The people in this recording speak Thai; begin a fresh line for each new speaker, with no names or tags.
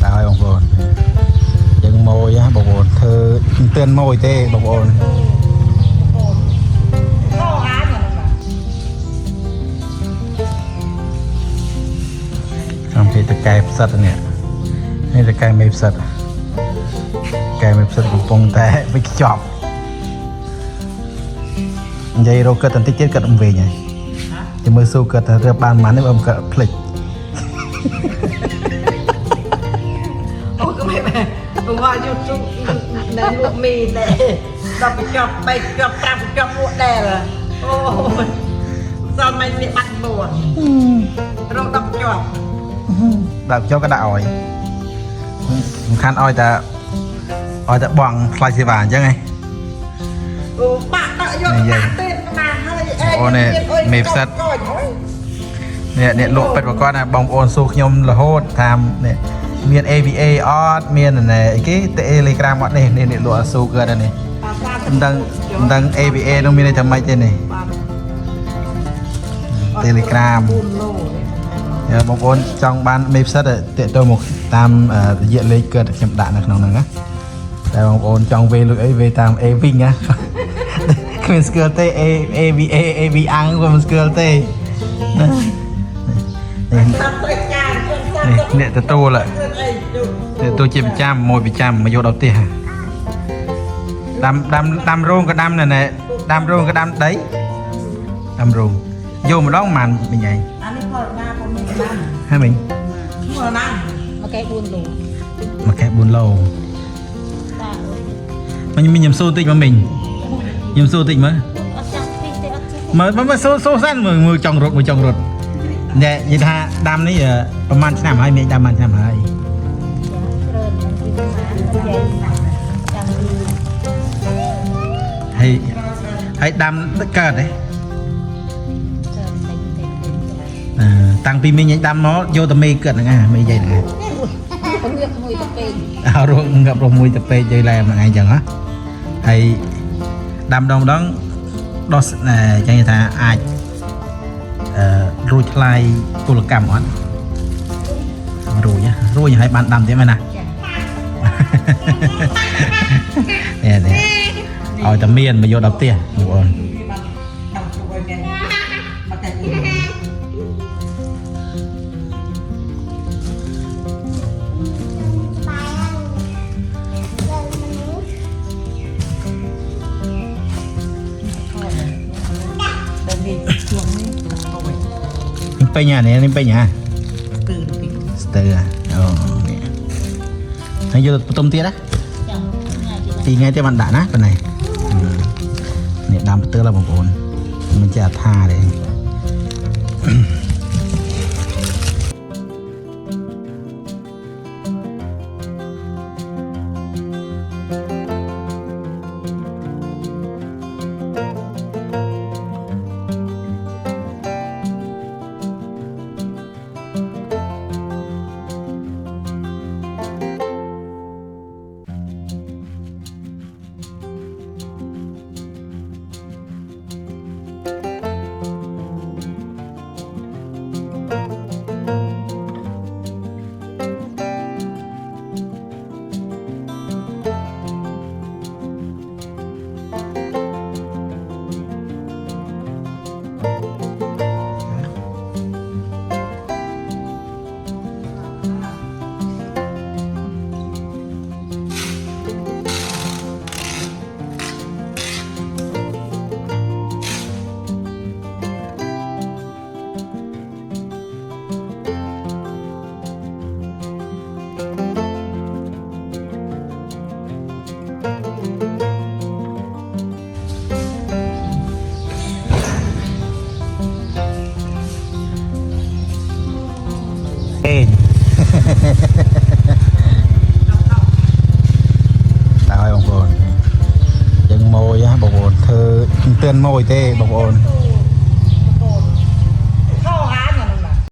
ตายบางคนยังโมยฮะบางคนเธอเตือนโมยเต้บางคนทำที่ตะไคร้สัตว์เนี่ยนี่ตะไคร้ไม่สัตว์ไก่ไม่สัตว์ปงแต่ไปจอบยัยเราเกิดตันติเจ็ดเกิดอมเวงไงจะมือสู้เกิดเรือบานมันนี่อมเกิดพลิก
โอ้ก็ไม่แม่ผมว่าอยู่ซุกในลูกมีแต่เราไปจอบไปจอบปรับจอบหัวแดงเลยโอ้ซอมไม่มีบัตรบัวเราต้องจอบ
ดับเจ้ากระดาษอ้อยคันอ้อยจะบ่องคลายสีบานยังไง
โอ้ปะตะยศปะเต้นมาให้
โอ้เนี่ยเมฟซัดเนี่ยลูกเป็ดบอกว่านะบองโอนสูขยมละโหดทำเนี่ยเมียน AVA ออดเมียนเนี่ยไอ้กี้เตะเลยกรามวัดนี่ลูกสูเกินอันนี้ดัง AVA ต้องมีในทำไมเจนี่เตะเลยกรามเนี่ยบองโอนจองบ้านเมฟซัดเตะตัวหมกตามเยอะเลยเกิดเข็มด่านนะน้องนะแต่บางคนจองเวลูกไอ้เวตามเอวิ่งนะคือสเกลเต้เอวีอังก็มันสเกลเต้เนี่ยตัวโตเลยเนี่ยตัวเจ็บจ้ำมวยไปจ้ำมาโยดเอาเตี้ยดำโรงก็ดำนั่นแหละดำโรงก็ดำđấyดำโรงโยมมาร้องมันเป็นไง
อันนี้พอหน้าพอมีน้ำ
ให้mình
พอน้ำมาแกะบุญโล
มาแกะบุญโลmình nhầm xô tịnh mà mình nhầm xô tịnh mà xô sẵn mà chồng rột nè vậy tha đam nàyประมาณnăm hai mấy đam năm hai hay đam tất cả đấy tăng pi mình đam nó vô tầm mì cận nè mì vậy nè rồi gặp rồi mùi tập pe chơi làm là ngày chẳng á hay đam đông đó đó là cho người ta ai rồi lại cô là cầm on rồi nhá rồi hai bạn đam thế mà nè nè nè ở tầm miền mà vô đập tiền đúng khôngไปnhà này emไปnhà từ hay vô tôm tía đó thì ngay cho bạn đã nát bên này này đam tơ là một ổn mình chả tha đấyตายบางคนยังโมยฮะบางคนเธอเตือนโมยเต้บางคน